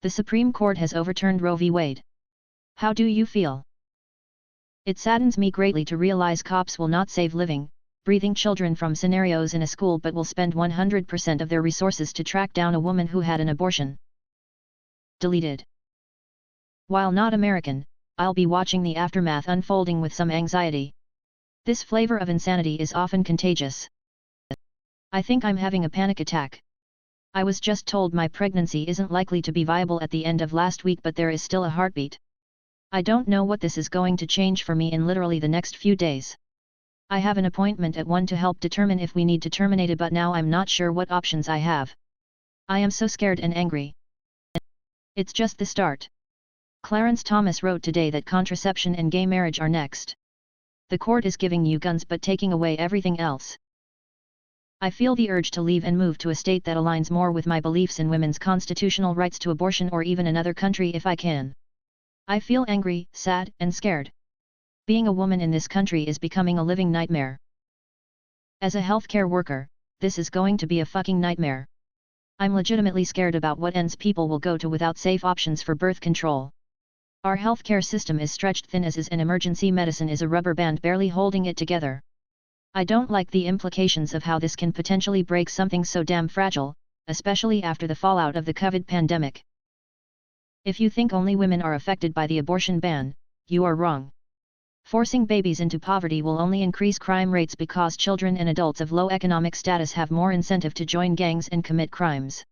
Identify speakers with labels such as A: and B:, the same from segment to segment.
A: The Supreme Court has overturned Roe v. Wade. How do you feel? It saddens me greatly to realize cops will not save living, breathing children from scenarios in a school but will spend 100% of their resources to track down a woman who had an abortion. Deleted. While not American, I'll be watching the aftermath unfolding with some anxiety. This flavor of insanity is often contagious. I think I'm having a panic attack. I was just told my pregnancy isn't likely to be viable at the end of last week, but there is still a heartbeat. I don't know what this is going to change for me in literally the next few days. I have an appointment at 1 to help determine if we need to terminate it, but now I'm not sure what options I have. I am so scared and angry. It's just the start. Clarence Thomas wrote today that contraception and gay marriage are next. The court is giving you guns but taking away everything else. I feel the urge to leave and move to a state that aligns more with my beliefs in women's constitutional rights to abortion, or even another country if I can. I feel angry, sad, and scared. Being a woman in this country is becoming a living nightmare. As a healthcare worker, this is going to be a fucking nightmare. I'm legitimately scared about what ends people will go to without safe options for birth control. Our healthcare system is stretched thin as is, and emergency medicine is a rubber band barely holding it together. I don't like the implications of how this can potentially break something so damn fragile, especially after the fallout of the COVID pandemic. If you think only women are affected by the abortion ban, you are wrong. Forcing babies into poverty will only increase crime rates because children and adults of low economic status have more incentive to join gangs and commit crimes.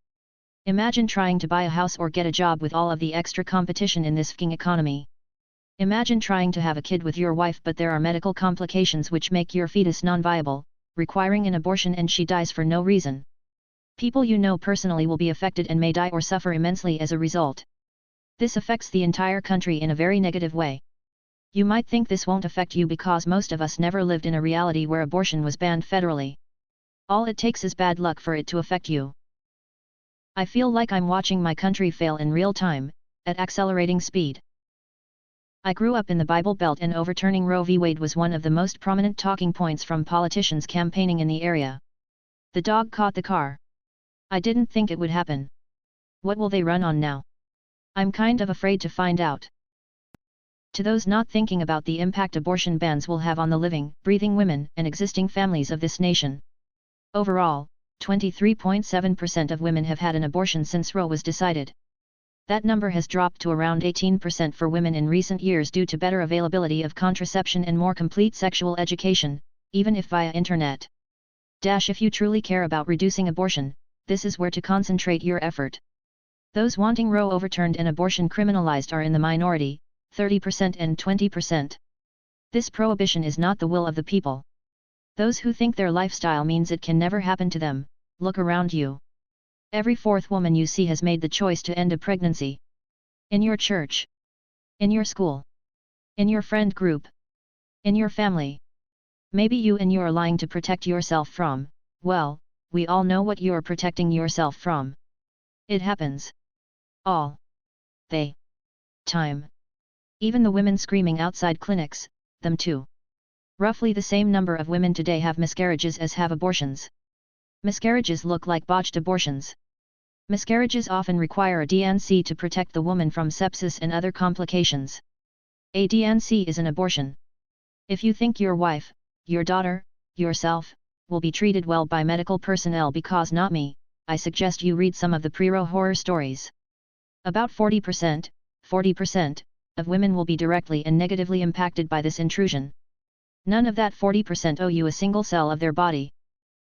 A: Imagine trying to buy a house or get a job with all of the extra competition in this f***ing economy. Imagine trying to have a kid with your wife, but there are medical complications which make your fetus non-viable, requiring an abortion, and she dies for no reason. People you know personally will be affected and may die or suffer immensely as a result. This affects the entire country in a very negative way. You might think this won't affect you because most of us never lived in a reality where abortion was banned federally. All it takes is bad luck for it to affect you. I feel like I'm watching my country fail in real time, at accelerating speed. I grew up in the Bible Belt, and overturning Roe v. Wade was one of the most prominent talking points from politicians campaigning in the area. The dog caught the car. I didn't think it would happen. What will they run on now? I'm kind of afraid to find out. To those not thinking about the impact abortion bans will have on the living, breathing women and existing families of this nation. Overall, 23.7% of women have had an abortion since Roe was decided. That number has dropped to around 18% for women in recent years due to better availability of contraception and more complete sexual education, even if via internet. If you truly care about reducing abortion, this is where to concentrate your effort. Those wanting Roe overturned and abortion criminalized are in the minority, 30% and 20%. This prohibition is not the will of the people. Those who think their lifestyle means it can never happen to them, look around you. Every fourth woman you see has made the choice to end a pregnancy. In your church. In your school. In your friend group. In your family. Maybe you are lying to protect yourself from, well, we all know what you're protecting yourself from. It happens. All the time. Even the women screaming outside clinics, them too. Roughly the same number of women today have miscarriages as have abortions. Miscarriages look like botched abortions. Miscarriages often require a D&C to protect the woman from sepsis and other complications. A D&C is an abortion. If you think your wife, your daughter, yourself, will be treated well by medical personnel because not me, I suggest you read some of the pre-Roe horror stories. About 40% of women will be directly and negatively impacted by this intrusion. None of that 40% owe you a single cell of their body.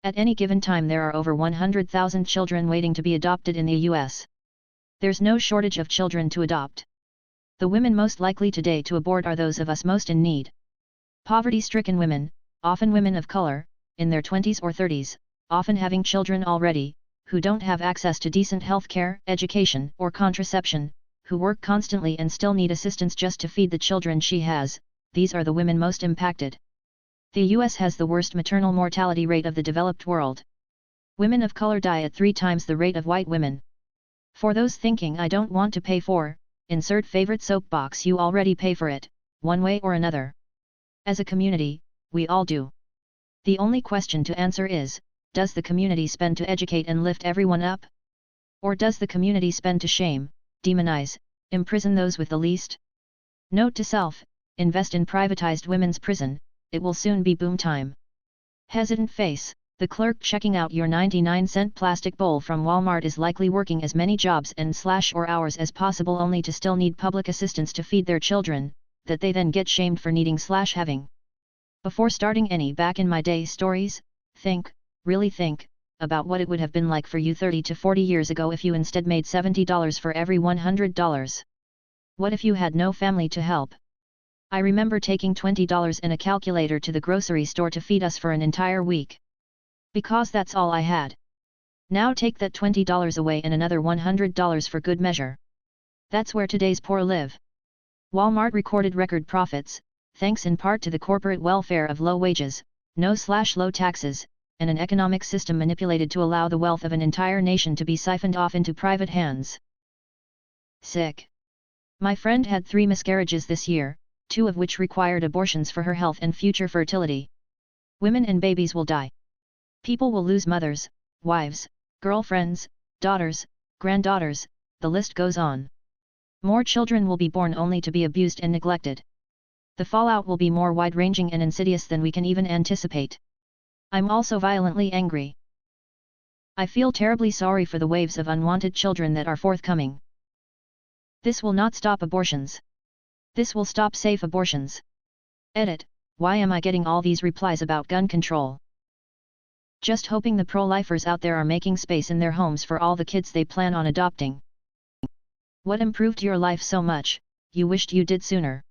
A: At any given time there are over 100,000 children waiting to be adopted in the US. There's no shortage of children to adopt. The women most likely today to abort are those of us most in need. Poverty-stricken women, often women of color, in their 20s or 30s, often having children already, who don't have access to decent healthcare, education, or contraception, who work constantly and still need assistance just to feed the children she has, these are the women most impacted. The US has the worst maternal mortality rate of the developed world. Women of color die at 3 times the rate of white women. For those thinking I don't want to pay for, insert favorite soapbox, you already pay for it, one way or another. As a community, we all do. The only question to answer is, does the community spend to educate and lift everyone up? Or does the community spend to shame, demonize, imprison those with the least? Note to self, invest in privatized women's prison, it will soon be boom time. Hesitant face, the clerk checking out your 99-cent plastic bowl from Walmart is likely working as many jobs and/or hours as possible only to still need public assistance to feed their children, that they then get shamed for needing/having. Before starting any back in my day stories, think, really think, about what it would have been like for you 30 to 40 years ago if you instead made $70 for every $100. What if you had no family to help? I remember taking $20 and a calculator to the grocery store to feed us for an entire week. Because that's all I had. Now take that $20 away and another $100 for good measure. That's where today's poor live. Walmart recorded record profits, thanks in part to the corporate welfare of low wages, no/low taxes, and an economic system manipulated to allow the wealth of an entire nation to be siphoned off into private hands. Sick. My friend had 3 miscarriages this year, 2 of which required abortions for her health and future fertility. Women and babies will die. People will lose mothers, wives, girlfriends, daughters, granddaughters, the list goes on. More children will be born only to be abused and neglected. The fallout will be more wide-ranging and insidious than we can even anticipate. I'm also violently angry. I feel terribly sorry for the waves of unwanted children that are forthcoming. This will not stop abortions. This will stop safe abortions. Edit, why am I getting all these replies about gun control? Just hoping the pro-lifers out there are making space in their homes for all the kids they plan on adopting. What improved your life so much, you wished you did sooner?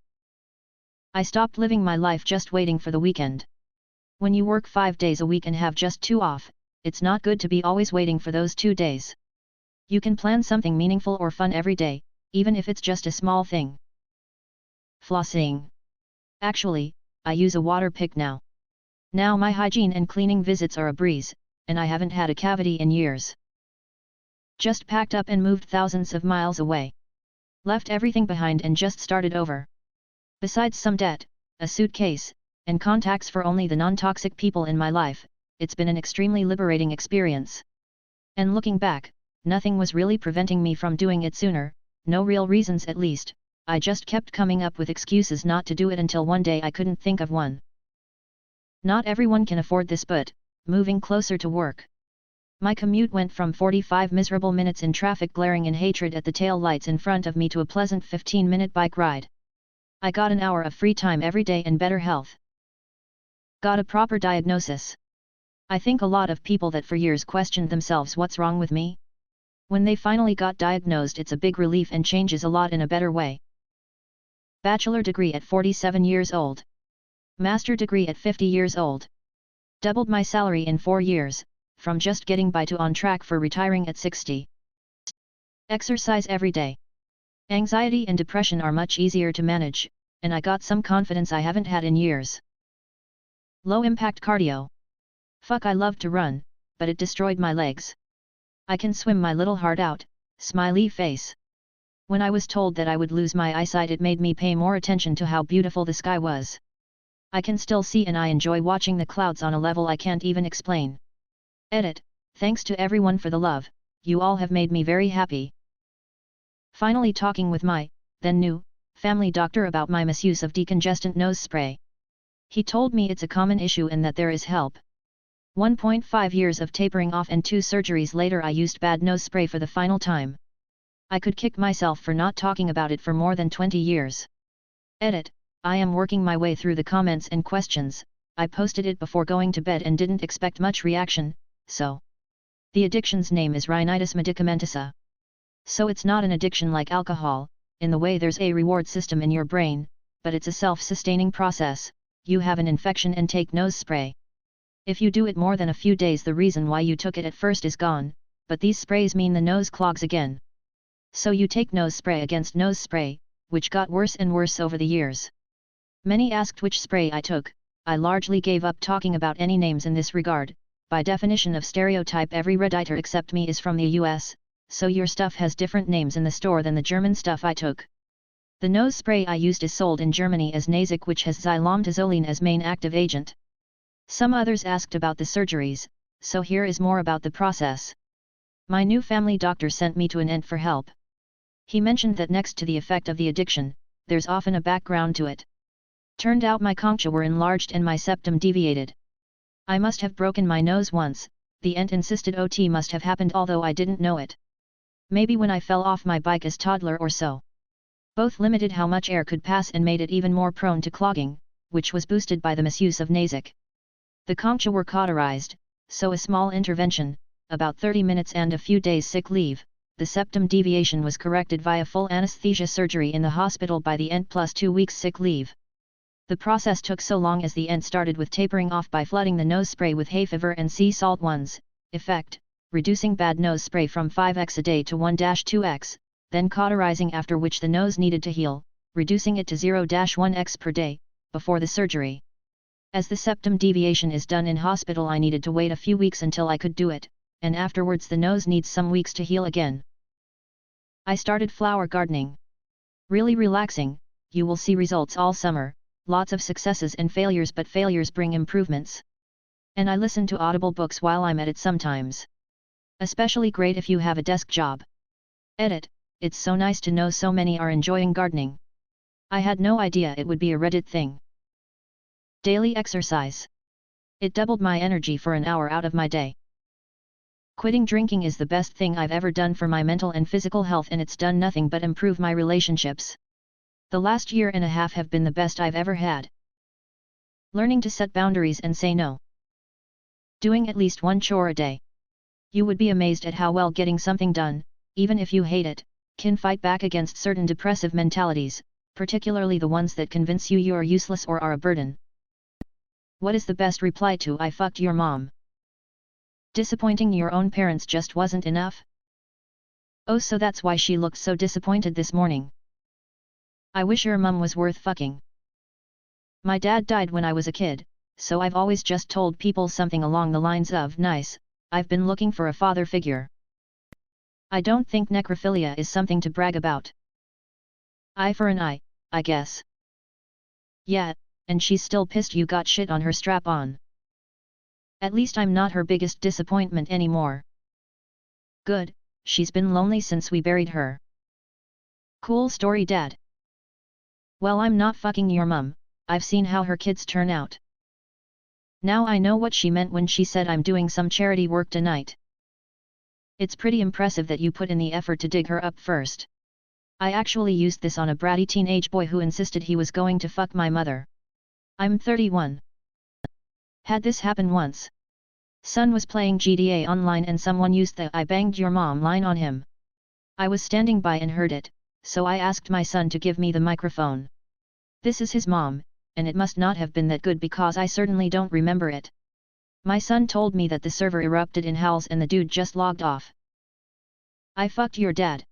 A: I stopped living my life just waiting for the weekend. When you work 5 days a week and have just 2 off, it's not good to be always waiting for those 2 days. You can plan something meaningful or fun every day, even if it's just a small thing. Flossing. Actually, I use a water pick now. Now my hygiene and cleaning visits are a breeze, and I haven't had a cavity in years. Just packed up and moved thousands of miles away. Left everything behind and just started over. Besides some debt, a suitcase, and contacts for only the non-toxic people in my life, it's been an extremely liberating experience. And looking back, nothing was really preventing me from doing it sooner, no real reasons at least, I just kept coming up with excuses not to do it until one day I couldn't think of one. Not everyone can afford this, but moving closer to work. My commute went from 45 miserable minutes in traffic glaring in hatred at the tail lights in front of me to a pleasant 15-minute bike ride. I got an hour of free time every day and better health. Got a proper diagnosis. I think a lot of people that for years questioned themselves what's wrong with me? When they finally got diagnosed, it's a big relief and changes a lot in a better way. Bachelor degree at 47 years old. Master degree at 50 years old. Doubled my salary in 4 years, from just getting by to on track for retiring at 60. Exercise every day. Anxiety and depression are much easier to manage, and I got some confidence I haven't had in years. Low impact cardio. Fuck, I love to run, but it destroyed my legs. I can swim my little heart out, smiley face. When I was told that I would lose my eyesight, it made me pay more attention to how beautiful the sky was. I can still see and I enjoy watching the clouds on a level I can't even explain. Edit, thanks to everyone for the love, you all have made me very happy. Finally talking with my, then new, family doctor about my misuse of decongestant nose spray. He told me it's a common issue and that there is help. 1.5 years of tapering off and 2 surgeries later I used bad nose spray for the final time. I could kick myself for not talking about it for more than 20 years. Edit, I am working my way through the comments and questions. I posted it before going to bed and didn't expect much reaction, so. The addiction's name is rhinitis medicamentosa. So it's not an addiction like alcohol, in the way there's a reward system in your brain, but it's a self-sustaining process. You have an infection and take nose spray. If you do it more than a few days, the reason why you took it at first is gone, but these sprays mean the nose clogs again. So you take nose spray against nose spray, which got worse and worse over the years. Many asked which spray I took. I largely gave up talking about any names in this regard. By definition of stereotype, every Redditor except me is from the US, so your stuff has different names in the store than the German stuff I took. The nose spray I used is sold in Germany as Nazic, which has xylometazoline as main active agent. Some others asked about the surgeries, so here is more about the process. My new family doctor sent me to an aunt for help. He mentioned that next to the effect of the addiction, there's often a background to it. Turned out my concha were enlarged and my septum deviated. I must have broken my nose once, the aunt insisted OT must have happened although I didn't know it. Maybe when I fell off my bike as toddler or so. Both limited how much air could pass and made it even more prone to clogging, which was boosted by the misuse of Nasic. The concha were cauterized, so a small intervention, about 30 minutes and a few days sick leave, the septum deviation was corrected via full anesthesia surgery in the hospital by the end plus 2 weeks sick leave. The process took so long as the end started with tapering off by flooding the nose spray with hay fever and sea salt ones, effect, reducing bad nose spray from 5x a day to 1-2x, then cauterizing after which the nose needed to heal, reducing it to 0-1x per day, before the surgery. As the septum deviation is done in hospital I needed to wait a few weeks until I could do it, and afterwards the nose needs some weeks to heal again. I started flower gardening. Really relaxing, you will see results all summer, lots of successes and failures but failures bring improvements. And I listen to Audible books while I'm at it sometimes. Especially great if you have a desk job. Edit, it's so nice to know so many are enjoying gardening. I had no idea it would be a Reddit thing. Daily exercise. It doubled my energy for an hour out of my day. Quitting drinking is the best thing I've ever done for my mental and physical health and it's done nothing but improve my relationships. The last year and a half have been the best I've ever had. Learning to set boundaries and say no. Doing at least one chore a day. You would be amazed at how well getting something done, even if you hate it, can fight back against certain depressive mentalities, particularly the ones that convince you you're useless or are a burden. What is the best reply to "I fucked your mom"? Disappointing your own parents just wasn't enough? Oh, so that's why she looked so disappointed this morning. I wish your mum was worth fucking. My dad died when I was a kid, so I've always just told people something along the lines of "nice, I've been looking for a father figure." I don't think necrophilia is something to brag about. Eye for an eye, I guess. Yeah, and she's still pissed you got shit on her strap-on. At least I'm not her biggest disappointment anymore. Good, she's been lonely since we buried her. Cool story, Dad. Well, I'm not fucking your mum, I've seen how her kids turn out. Now I know what she meant when she said I'm doing some charity work tonight. It's pretty impressive that you put in the effort to dig her up first. I actually used this on a bratty teenage boy who insisted he was going to fuck my mother. I'm 31. Had this happen once. Son was playing GTA online and someone used the "I banged your mom" line on him. I was standing by and heard it, so I asked my son to give me the microphone. This is his mom, and it must not have been that good because I certainly don't remember it. My son told me that the server erupted in howls and the dude just logged off. I fucked your dad.